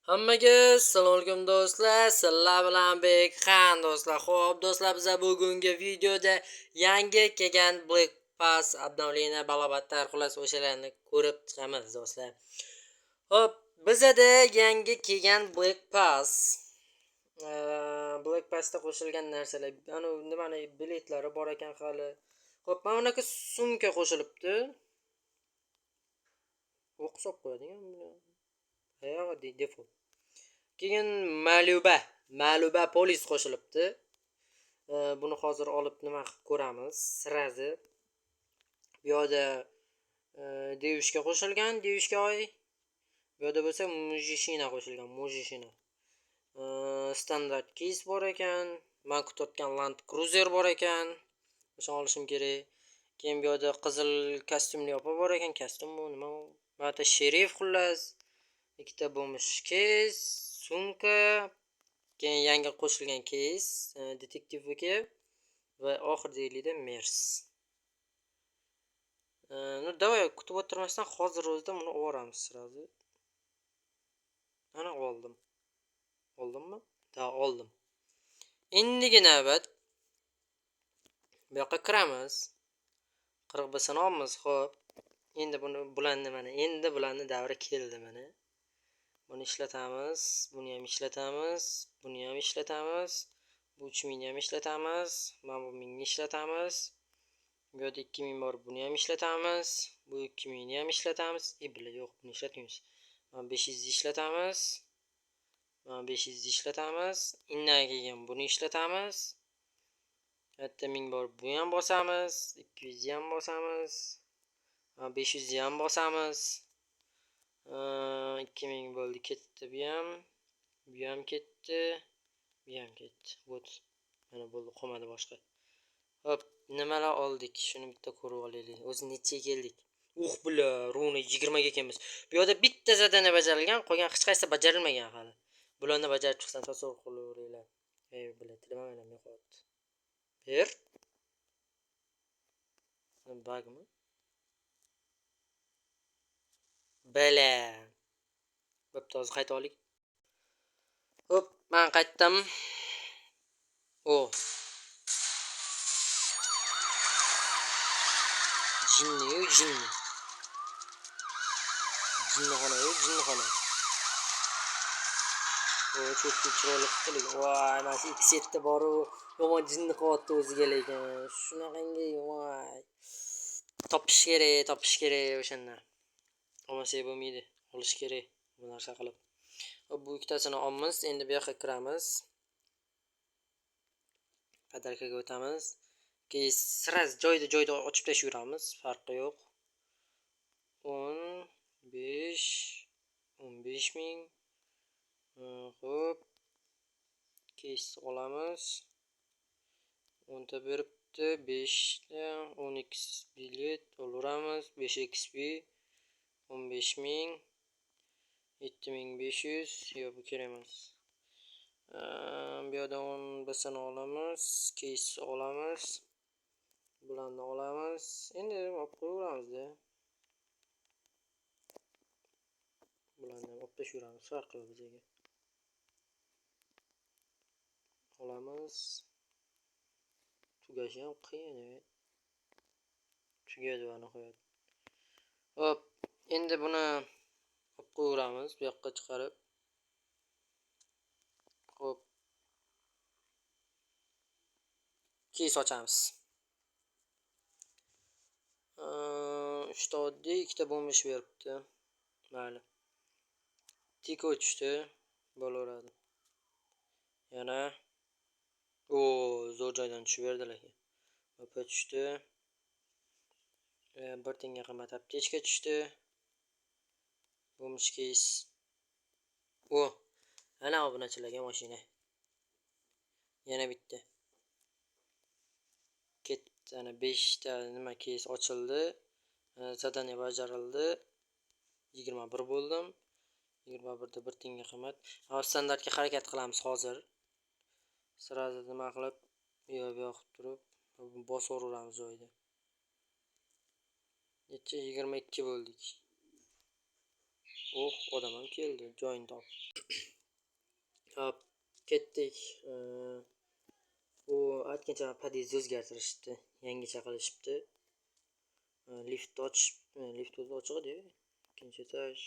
Hammaga assalomu alaykum do'stlar. Sizlar bilan Bekxan do'stlar. Xo'p, do'stlar, biz bugungi videoda yangi kelgan Black Pass obnovleniya balobatlar xulos o'shalarni ko'rib chiqamiz do'stlar. Xo'p, bizda yangi kelgan Black Pass Black Passda qo'shilgan narsalar, nimani biletlari bor ekan hali. Xo'p, mana bunaqa sumka qo'shilibdi. O'qib qo'yadigan buni. Yo'q, default. Keyin Maluba polis qo'shilibdi. Buni hozir olib nima qilib ko'ramiz. Sirazi bu yoqda Devishga qo'shilgan, Devishga oy. Bu yoqda bo'lsa Mujishina qo'shilgan, Mujishina. Standart keys bor ekan, men kutayotgan Land Cruiser bor ekan. O'shani olishim kerak. Keyin bu yoqda qizil kostyumli opa bor ekan, kostyum bu nima? Mana sherif xullas. Ikkita bo'lmish keys, sumka, keyin yangi qo'shilgan keys, detektivniki va oxirgilikda Mers. Davay kutib o'tirmasdan hozir o'zida buni olamiz sirazi. Ana oldim. Oldimmi? Da, oldim. Endigi navbat bu yoqqa kiramiz. 40 ni olamiz, xo'p. Endi bularni davri keldi mana. Buni ishlatamiz, buni ham ishlatamiz, buni ham ishlatamiz. Bu 3000 ni ham ishlatamiz, mana bu 1000 ni ishlatamiz. Bu yerda 2000 bor, buni ham ishlatamiz. Bu 2000 ni ham ishlatamiz. Yo'q, buni ishlatmaymiz. Mana 500 ni ishlatamiz. Mana 500 ni ishlatamiz. Indan keyin buni ishlatamiz. Hatto 1000 bor, buni ham bosamiz. 200 ni ham bosamiz. Mana 500 ni ham bosamiz. 2000 bo'ldi, ketdi bu ham ketdi, bu ham ketdi. Vot. Mana bo'ldi, qolmadi boshqa. Hop, nimalar oldik? Shuni bitta ko'rib olaylik. O'zi nechaga keldik? Bular, runi 20 ga kelamiz. Bu yerda bitta zadaniya bajarilgan, qolgan hech qaysi bajarilmagan hali. Bularni bajarib chiqsam tasavvur qilaveringlar. Bular tilamagan yo'qotdi. Ber. Bagmi? Bala. Bo'pti, hozir qayta olik. Hop, men qaytdim. Jinni. Jinnixona. Çok chiroyli qilib. Voy, mana shu X7 boru, yomon jinni qilyapti o'ziga lekin. Shunaqangi, voy. Topish kerak o'shandan. Olmasa bo'lmaydi. Olish kerak bu narsa qilib. Bu ikkitasini olamiz. Endi bu yoqqa kiramiz. Padarkaga o'tamiz. Keyin siraz joyda ochib tashlayveramiz. Farqi yo'q. 15 ming. Xo'p. Keys olamiz. 10 ta beribdi, 5 ta, 10x bilet olaveramiz. 5 XP 15 ming. 7500. Yo'q, bu kerak emas. Bu yerda 10 ni olamiz, keys olamiz. Bularni olamiz. Endi olib qo'yaveramiz-da. Bularni olib tashlayveramiz, farqi yo'q bizga. Olamiz. Tugashi ham qiyin. Tugadi va nihoyat. Hop, endi buni olib qo'yaveramiz bu yoqqa chiqarib. Hop. Keys ochamiz. 3 ta oddiy, 2 ta bo'lmish beribdi. Mayli. Tik o'chdi, bo'laveradi. Yana zo'r joydan tushib berdilar. Opa tushdi. 1 tenga qimmat aptechka tushdi. Bo'lmish keys. Ana obunachilarga mashina. Yana bitta. Ketdi. Ana 5 ta nima keys ochildi. Zadaniya bajarildi. 21 bo'ldim. 21 da 1 tenga qimmat. Standartga harakat qilamiz hozir. Sirazi nima qilib, yo'q turib bosaveramiz joyida. Necha 22 bo'ldik. Oh, odam ham keldi. Joyini topib. Hop, ketdik. Bu aytgancha podyezdni o'zgartirishdi. Yangicha qilishibdi. Lift o'zi ochiq edi. Ikkinchi etaj.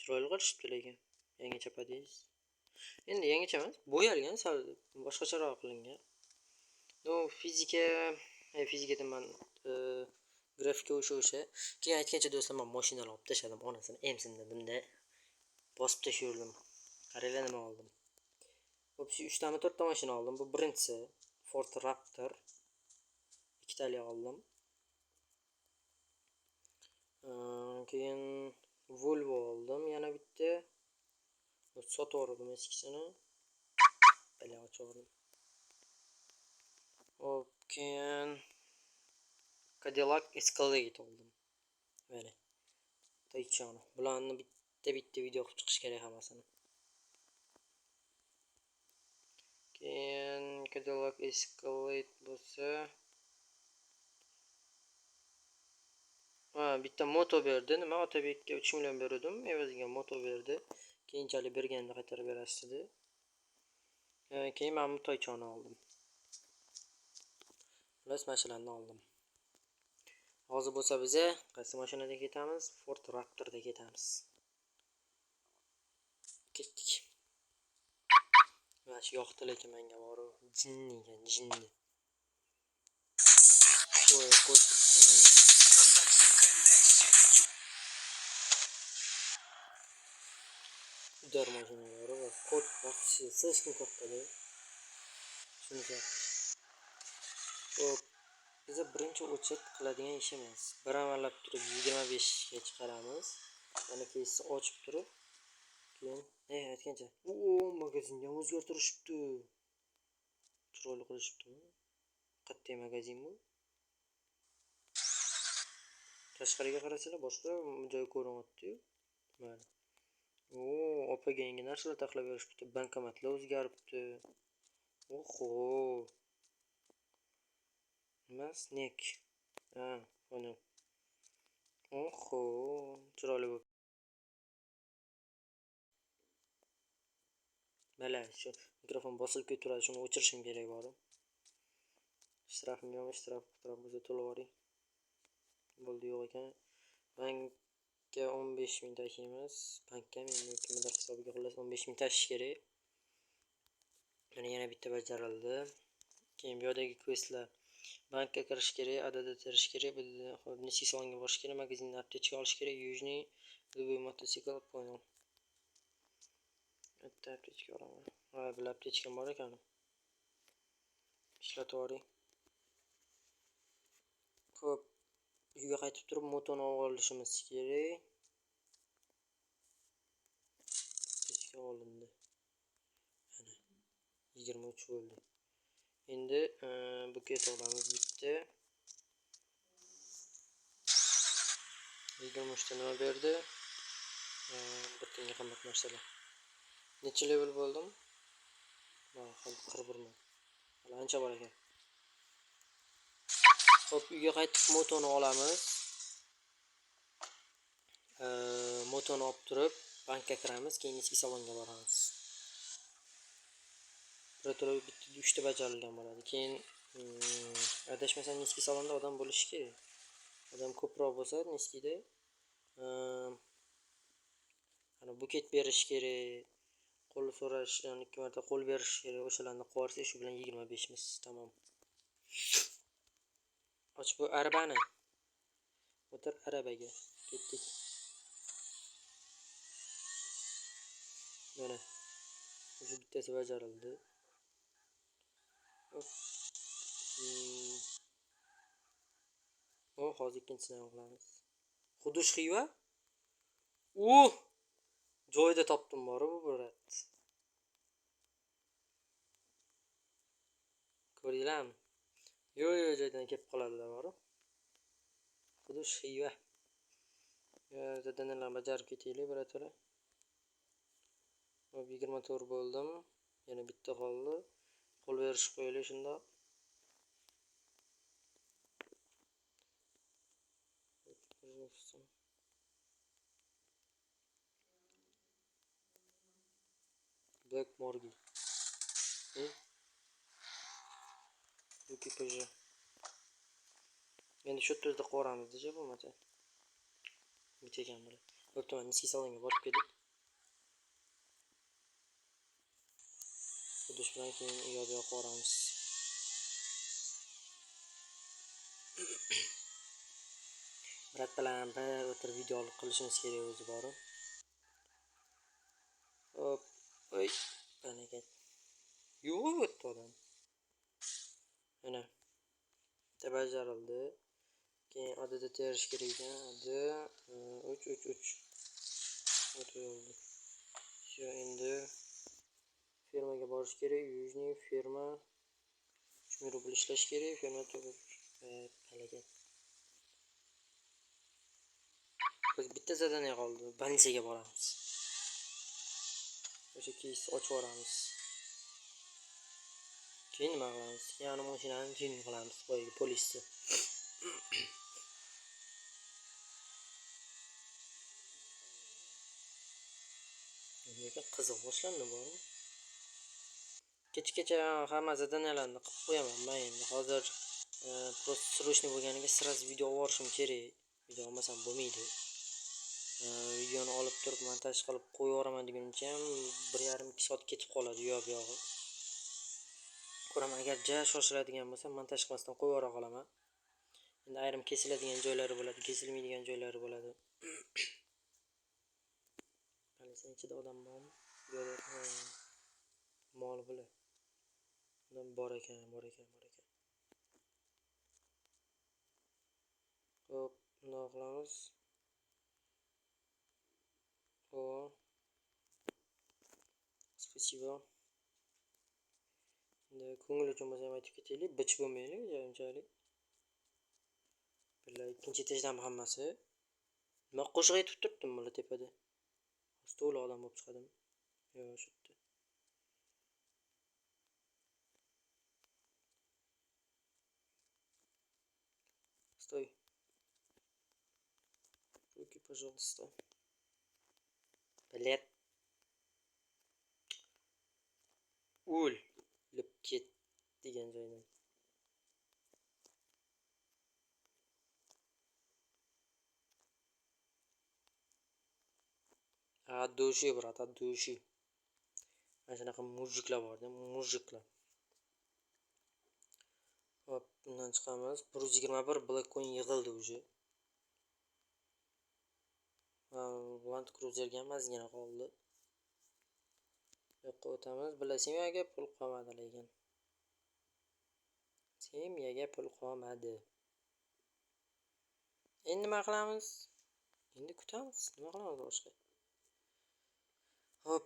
Chiroyli qilishibdi lekin. Yangicha podyezd. Endi yangicha emas, bo'yalgan, sal boshqacharoq qilingan. No, fizika deman, grafika o'sha. Keyin aytgancha do'stlar, men mashinalar olib tashladim, onasini emsindirdim-da. Bosib tashladim. Qaranglar nima oldim. Bo'psi 3 tami 4 ta mashina oldim. Bu birinchisi Ford Raptor. Ikkitali oldim. Keyin Volvo oldim, yana bitta. Sotib yubordim eskisini. Bela ochordim. Hop, keyin Cadillac Escalade oldim. Mana. Taychani. Bularni bitta video qilib chiqish kerak hammasini. Keyin Cadillac Escalade bo'lsa, bitta moto berdi. Nima Otabekka 3 million berdim, evaziga moto berdi. Keyinchalik berganda qaytarib berasiz dedi. Keyin men bu Taychani oldim. Plus mashinani oldim. Hozir bo'lsa biz qaysi mashinada ketamiz? Ford Raptorda ketamiz. Ketdik. Mana shu yoqdi lekin menga borib jinni. Qo'sh. Udar mashinalari va kod baxshi, слишком katta-da. Shuncha. Hop. Biz birinchi o'chib qiladigan ishimiz. Bir amallab turib 25 ga chiqaramiz. Mana keyinsi ochib turib, keyin aytgancha, magazinga o'zgartirishibdi. Chiroyli qilishibdi. Qat'iy magazin bu. Tashqariga qarasanglar boshqa joy ko'rinyapti-yu. Mana. Opaga yangi narsalar taxlab berishibdi. Bankomatlar o'zgaribdi. Oho. Nima snack? Mana. Oho, chiroyli bo'lib. Mana shu mikrofon bosilib keturadi, shuni o'chirishim kerak bor. Shtrafim yo'q, shtraf bo'lsa to'lab yuboring. Bo'ldi yo'q ekan. Bankka 15 ming tashlaymiz. Bankka men kimdir hisobiga xullas 15 ming tashish kerak. Mana yana bitta bajarildi. Keyin bu yerdagi questlar. Bankka kirish kerak, adada terish kerak, nechta salonga borish kerak, magazindan aptechka olish kerak, Yujniy, любой mototsikl понял. Bitta aptechka olaman. Bir aptechka bor ekan. Ishlatib yuboring. Xo'p, uyga qaytib turib motoni olishimiz kerak. Aptechka olindi. Mana 23 bo'ldi. Endi buket olamiz bitta. 23 ta nima berdi? Bittaga qimmat narsalar. Necha level bo'ldim? Mana 41 ming. Hali ancha bor ekan. Xo'p, uyga qaytib motoni olamiz. Motoni olib turib, bankka kiramiz, keyin ichki salonga boramiz. Bitta 3 ta bajarilgan bo'ladi. Keyin adashmasam ichki salonda odam bo'lishi kerak. Odam ko'proq bo'lsa, niskida ana buket berish kerak. Qo'l so'rash, ya'ni 2 marta qo'l berish kerak. O'shalarni qo'rsa, shu bilan 25 miz. Tamom. Och bu arabani. O'tir arabaga. Ketdik. Mana. Shu bittasi bajarildi. Hozir ikkinchisini qilamiz. Xudush Xiva? Joyida topdim bor bu brat. Ko'ringlarmi? Yo'q, joydan kelib qoladilar bor. Xudush Xiva. Dadanalar bajarib ketaylik birodarlar. 24 bo'ldim. Yana bitta qoldi. Qo'l berish qo'yaylik shunda. Black Morgi. Yoki PJ. Endi shu yerda qo'ramiz deja bo'lmasa. Necha ekan bular? Bo'pti, mana Niski salonga borib keldik. Xudosh bilan keyin u yoqqa qo'ramiz. Brat bilan bir o'tir video qilishimiz kerak o'zi bor. Hop, oy, qanaqa. Yo'q o'tdi odam. Mana. Bajarildi. Keyin oddiy terish kerak ekan. Adi 3. O'tdi. Shu endi fermaga borish kerak. Yujniy ferma. 3000 rubl ishlash kerak. Ferma qalagan. Biz bitta zadaniya qoldi. Bansiga boramiz. O'sha keys ochib yuboramiz. Keyin nima qilamiz? Yana mashinani tuning qilamiz. Boyagi polisni. Lekin qiziq boshlandi bu. Kechgacha hamma zadaniyalarni qilib qo'yaman. Men endi hozir просто срочный bo'lganiga sraz video olishim kerak. Video olmasam bo'lmaydi. Videoni olib turib montaj qilib qo'yib yuboraman degunimcha ham 1,5-2 soat ketib qoladi bu yog'i. Ko'raman, agar ja shoshiladigan bo'lsa montaj qilmasdan qo'yib yubora qolaman. Endi ayrim kesiladigan joylari bo'ladi, kesilmaydigan joylari bo'ladi. Balisi ichida odam bormi? Yo'q. Mol bular. Odam bor ekan. Hop, nima qilamiz? O. Spasibo. Endi ko'ngil uchun bo'lsa ham aytib ketaylik, bich bo'lmaylik, unchalik. Bular ikkinchi etajdan hammasi. Nima qo'shiq aytib turibdim bular tepada. Stol odam bo'lib chiqadimi? Yo'q, shu yerda. Стой. Руки, пожалуйста. Блядь. O'lib ket degan joydan. От души, брат, от души. Mana shunaqa mujiklar bor-da, mujiklar. Hop, bundan chiqamiz. 121 Black Coin yig'ildi уже. Land Cruiserga ham ozgina qoldi. Yo'qqa o'tamiz. Bular semyaga pul qolmadi lekin. Semyaga pul qolmadi. Endi nima qilamiz? Endi kutamiz. Nima qilamiz boshqa? Hop,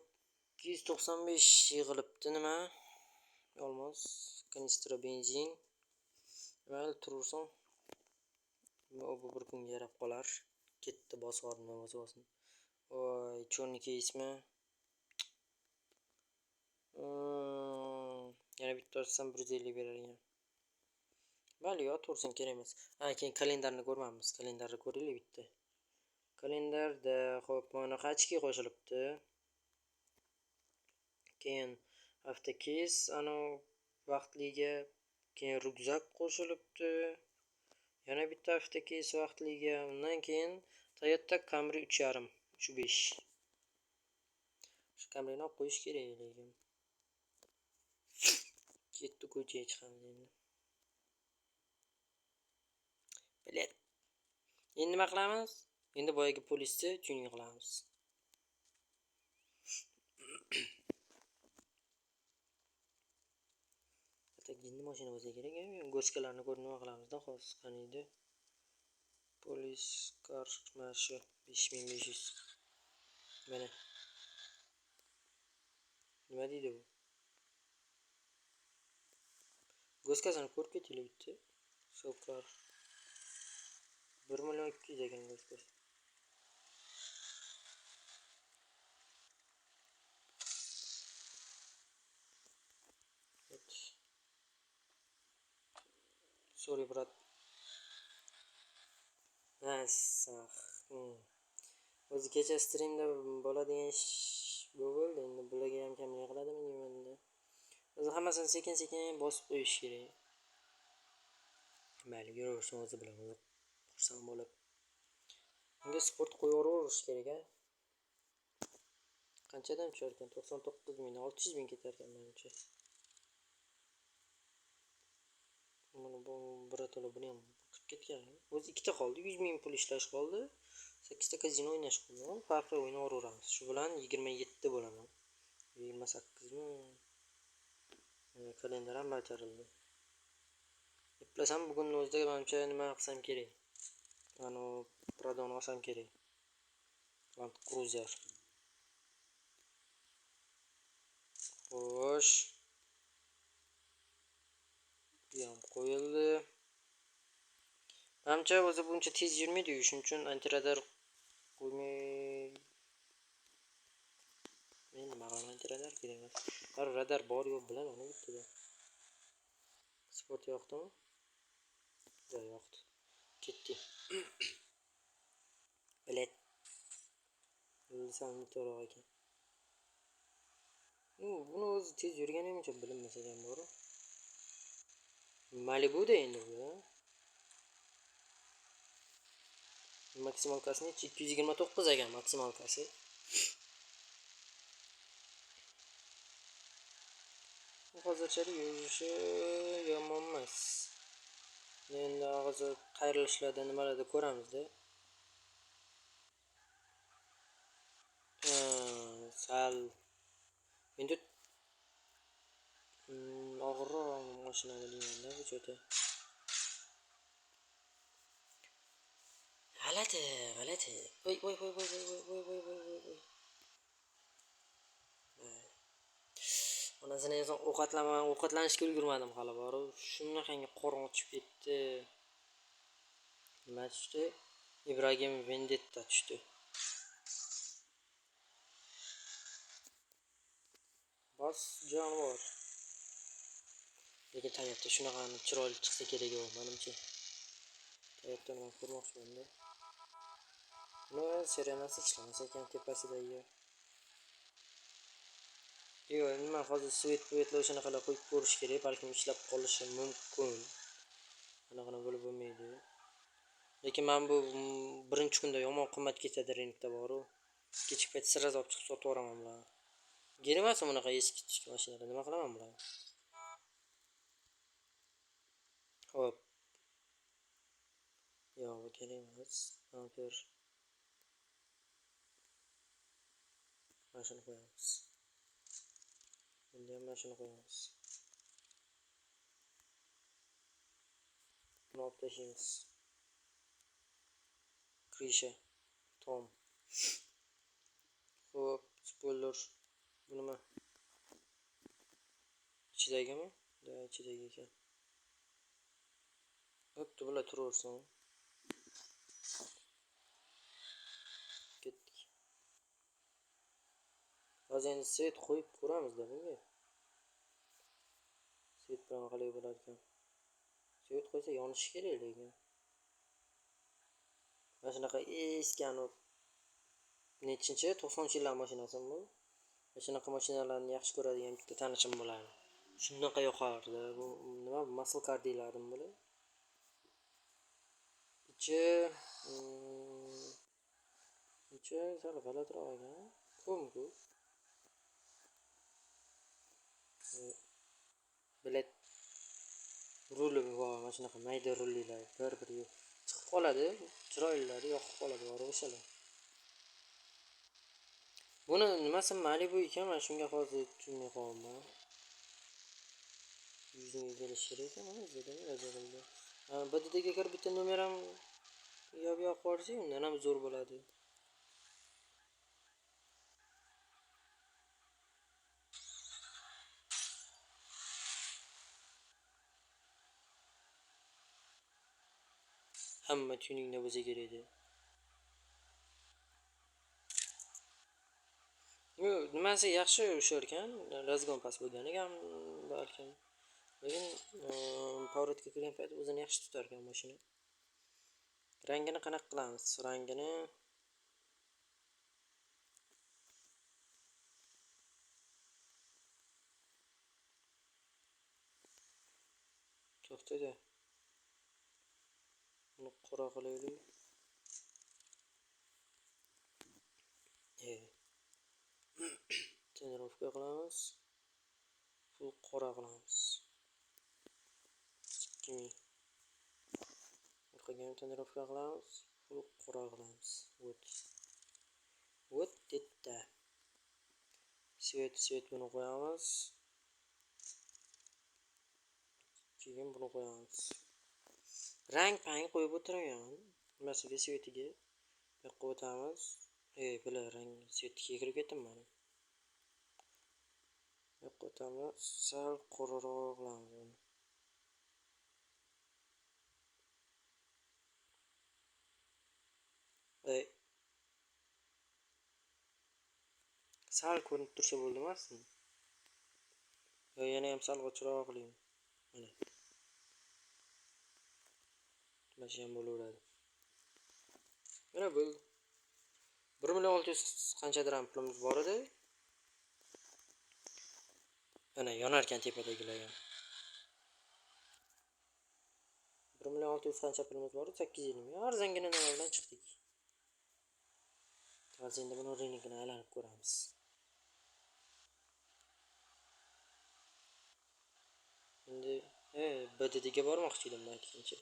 295 yig'ilibdi nima? Olmos, kanistra benzin. Mayli tursin. Bu bir kunga yarab qolar. Ketdi bosvorni bosvosin. Voy, chorniy keysmi? Yana bitta olsam 150 berar ekan. Mayli, yo tursin, kerak emas. Keyin kalendarni ko'ramiz. Kalendarni ko'raylik bitta. Kalendarda xo'p, mana qachki qo'shilibdi. Keyin avtokes ana vaqtliga, keyin ryukzak qo'shilibdi. Yana bitta avtokes vaqtliga, undan keyin Toyota Camry 3.5, 3.5. Shu Camryni olib qo'yish kerak lekin. Ketdi ko'chaga chiqamiz endi. Bilet. Endi nima qilamiz? Endi boyagi polisni tuning qilamiz. Endi mashina bo'lsa kerak, go'skalarni ko'rib nima qilamiz-da, hozir qaniydi? Polis kar mashi 5500. Mana. Nima deydi bu? Go'skasini ko'rib ketaylik bitta. Sokar 1.200.000 ekan go'skasi. Sorry, brat. O'zi kecha streamda bo'ladigan Bu bo'ldi, endi bularga ham kamlik qiladimi deyman endi. O'zi hammasini sekin-sekin bosib qo'yish kerak. Mayli, yuraversin o'zi bilan o'zi xursand bo'lib. Unga sport qo'yaverish kerak a. Qanchadan tushar ekan? 99 ming, 600 ming ketar ekan menimcha. Mana bu birato'la buni ham kirib ketgan. O'zi ikkita qoldi, 100 ming pul ishlash qoldi. 8 ta kazino o'ynash qoldi. Farqli o'ynayveramiz. Shu bilan 27 bo'laman. 28 mi? Kalendar ham bajarildi. Eplasam bugunning o'zida menimcha nima qilsam kerak? Ano Pradoni olsam kerak. Land Cruiser. Xo'sh. Bu ham qo'yildi. Menimcha o'zi buncha tez yurmaydi, shuning uchun antiradar qo'ymay. Men nima qilaman, antiradar kerak emas. Radar bor yo'q bilaman bittada. Sport yoqdimi? Yo'qdi. Ketdi. Bilet. Bilsam to'g'ri ekan. Buni o'zi tez yurganim uchun bilinmasa ham bor. Malibuda endi bu. Maksimalkasi 229 ekan maksimalkasi. Hozirchalik yurishi yomon emas. Endi hozir qayrilishlarda nimalarda ko'ramizda. Sal endi og'irroq mashinani deyman-da bu joyda. G'alati. Voy. Onasini esa ovqatlanishga ulgurmadim hali borib. Shunaqangi qorong ochib ketdi. Nima tushdi? Ibragim Vendetta tushdi. Bos jonivor. Lekin tayyotda shunaqa chiroyli chiqsa kerak edi menimcha. Tayyotda men ko'rmoqchiman-da. Buni serenasi ishlamasa ekan tepasidagi. Yo'q, nima hozir svet o'shanaqa qo'yib ko'rish kerak, balkim ishlab qolishi mumkin. Anaqa bo'lib bo'lmaydi. Lekin men bu birinchi kunda yomon qimmat ketadi ringda boru. Kechki payt sirraz olib chiqib sotib yuboraman bularni. Kerakmas bunaqa eski mashinalar, nima qilaman bularni? Hop. Yo'q, kerak emas. Amper. Mashina qo'yamiz. Endi ham mashina qo'yamiz. Buni olib tashlaymiz. Krisha. Tom. Hop, spoiler. Bu nima? Ichidagimi? Da, ichidagi ekan. Hop, bular turaversin. Ketdik. Hozir endi svet qo'yib ko'ramiz-da bunga. Svet bilan qalay bo'lar ekan. Svet qo'ysa yonishi kerak lekin. Mana shunaqa eski nechinchi 90-yillar mashinasimi bu? Mana shunaqa mashinalarni yaxshi ko'radigan bitta tanishim bo'lardi. Shunaqa yoqardi. Bu nima muscle car deylardim buni. Ichi sal g'alatiroq ekan. Ko'm-ku. Bilet ruli bor, mana shunaqa mayda rullilar bir-biriga chiqib qoladi, chiroylilari yoqib qoladi bor o'shalar. Buni nimasi Malibu ekan, men shunga hozir tushunmay qoldim. 100 ming kelish kerak ekan, mana bizda bajarildi. BDDga kirib bitta nomer ham yo'q qo'ysak, undan ham zo'r bo'ladi. Hamma tuningda bo'lsa kerak edi. Nimasi yaxshi o'shar ekan, razgon pas bo'lganiga ham balkim. Lekin Pavratga kirgan payt o'zini yaxshi tutar ekan mashina. Rangini qanaqa qilamiz? Rangini To'xtada. Buni qora qilaylik. Tonirovka qilamiz. Full qora qilamiz. 2000. Orqaga ham tonirovka qilamiz. Full qora qilamiz. Вот это. Svet buni qo'yamiz. Keyin buni qo'yamiz. Rang qo'yib o'tiraman. Nimasiga svetiga. Bu yoqqa o'tamiz. Bular rang svetiga kirib ketdim mana. Bu yoqqa o'tamiz. Sal qoraroq qilamiz buni. Sal ko'rinib tursa bo'ldimi? Yo, yana ham sal ochroq qiling. Mana. Mana ham bo'laveradi. Mana bu 1.600.000 qanchadir ham pulimiz bor edi. Mana yonar ekan tepadagilar ham. 1.600.000 qancha pulimiz bor edi? 820. Arzongina nima bilan chiqdik. Hozir endi buni ringini aylanib ko'ramiz. Endi BDDga bormoqchi edim aytgancha.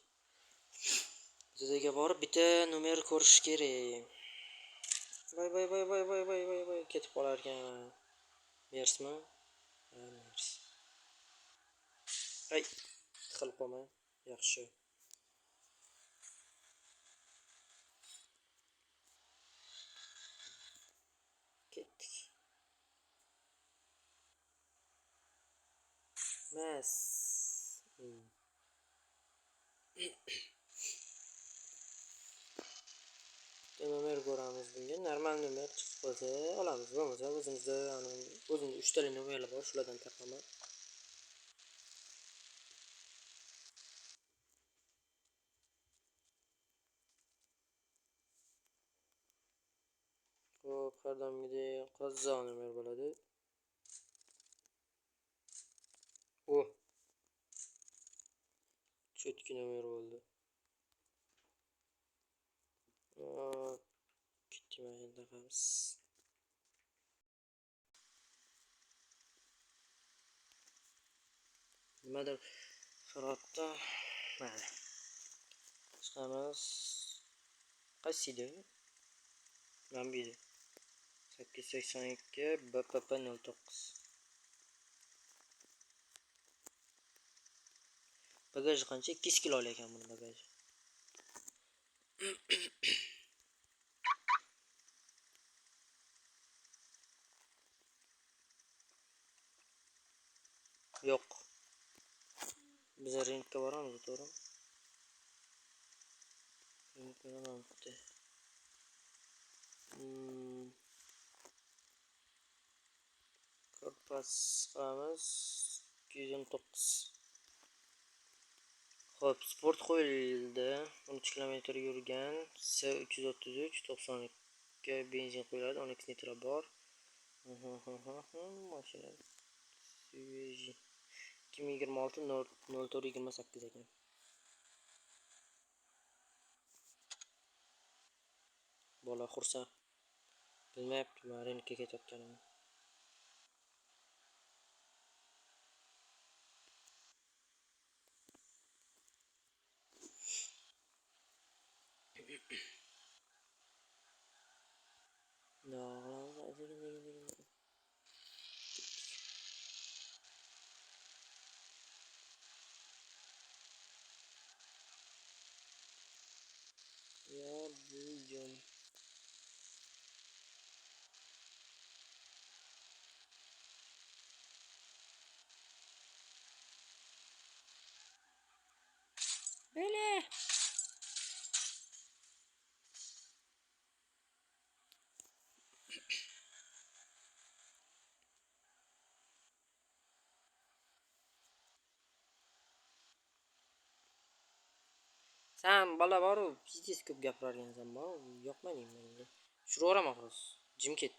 BDDga borib bitta nomer ko'rish kerak. Voy ketib qolar ekan. Mersmi? Mers. Qilib qolma. Yaxshi. Ketdik. Mas. Nomer ko'ramiz bunga. Normal nomer chiqib qolsa olamiz. Bo'lmasa o'zimizda 3 ta nomerlar bor, shulardan taqaman. Xo'p, har doimgidek qo'zzo nomer bo'ladi. Chetki nomer bo'ldi. Ketdik mana endi taqamiz. Nimadir suratda mana. Chiqamiz. Qaysi edi? Mana bu edi. 882 BPP 09. Bagaj qancha? 2 kilo ekan buni bagaji. Yo'q. Biz ringga boramiz, to'g'rimi? Ringga boramiz. Korpus qilamiz 219. Xo'p, sport qo'yildi. 13 km yurgan. S333 92 benzin qo'yiladi. 12 litr bor. Mashina. 2026 0428 ekan. Bola xursand. Bilmayapti, men ringga ketayotganimni. Ya buyum. Böyle. Sen bola boru pizdes ko'p gapirarkansan, yoqmaydi menga. Tushiraverama hozir. Jim ket.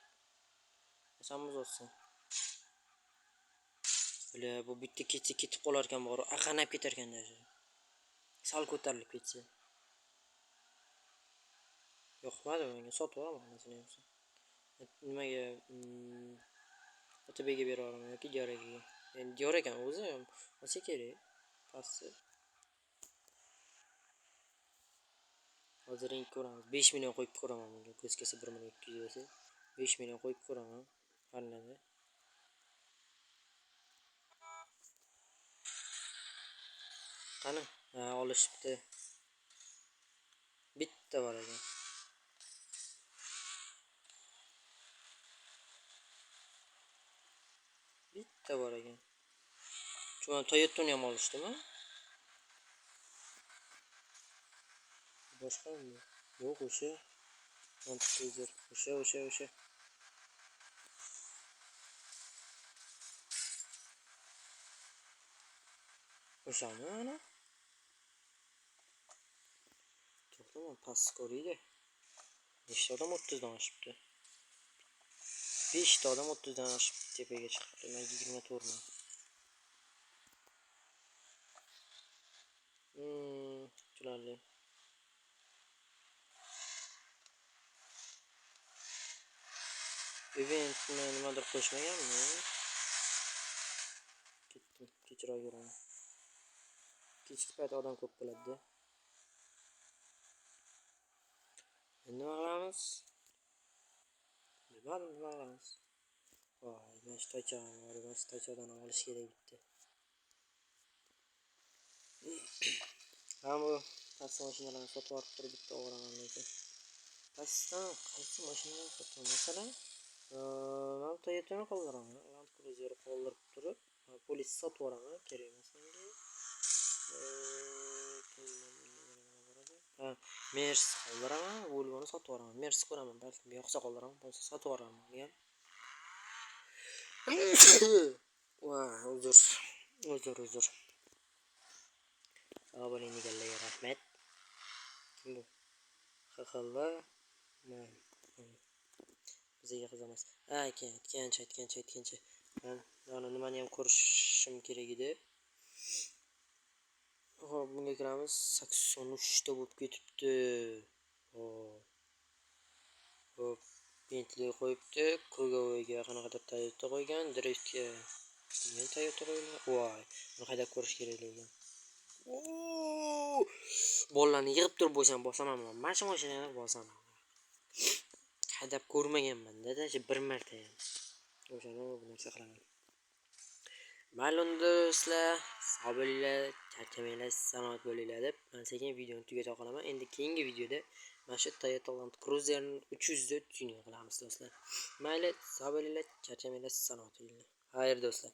Sen muz olsan. Bile bu bitta ketib qolar ekan bor, aqanab ketar ekan даже. Sal ko'tarilib ketsa. Yo'qmadi menga, sotib olaman nasini yo'qsa. Nimaga OTBga bera olaman yoki Diyoraga. Endi Diyor ekan o'zi ham olsa kerak. Pasti. Hozir ring ko'ramiz. 5 million qo'yib ko'raman bunga. Ko'skasi 1 million 200 desa, 5 million qo'yib ko'raman. Qanday? Qani? Ha, olishibdi. Bitta bor ekan. Bitta bor ekan. Chunki Toyota'ni ham olishdimi? Boshqami? Yo'q, o'sha. Land Cruiser. O'sha. O'shami ana? To'xtama, past ko'raydi. Nechta odam 30 dan oshibdi? 5 ta odam 30 dan oshib tepaga chiqibdi. Men 24 man. Tushunarli. Eventni nimadir qo'shmaganmi? Ketdim, kechiraveraman. Kechki payt odam ko'p bo'ladi-da. Endi nima qilamiz? Nima qilamiz? Voy, mana shu toychadan olish kerak bitta. Mana bu pastki mashinalarni sotib olib turib bitta o'g'raman lekin. Pastdan qaysi mashinalarni sotaman? Masalan, men Toyota'ni qoldiraman. Land Cruiser qoldirib turib, polis sotib olaman, kerak emas menga. Mers qoldiraman, Volvo'ni sotib olaman. Mers ko'raman, balki yo'qsa qoldiraman, bo'lsa sotib olaman degan. Uzr. Aboneligingizga rahmat. Bu haqilla bizga qizamas. Aytgancha. Men nimani ham ko'rishim kerak edi. Xo'p, bunga kiramiz. 83 ta bo'lib ketibdi. Xo'p, Bentley qo'yibdi, Krugovoyga qanaqadir Toyota qo'ygan, Driftga men Toyota qo'ygan. Voy, buni haydab ko'rish kerak ekan. Bolalarni yig'ib turib bosaman. Mana shu mashinani bosaman. Haydab ko'rmaganman-da, bir marta ham. O'shani bu narsa qilaman. Mayli do'stlar, sog' bo'linglar, charchamanglar, salomat bo'linglar deb men sekin videoni tugata qolaman. Endi keyingi videoda mana shu Toyota Land Cruiser 300 tuning qilamiz do'stlar. Mayli, sog' bo'linglar, charchamanglar, salomat bo'linglar. Xayr do'stlar.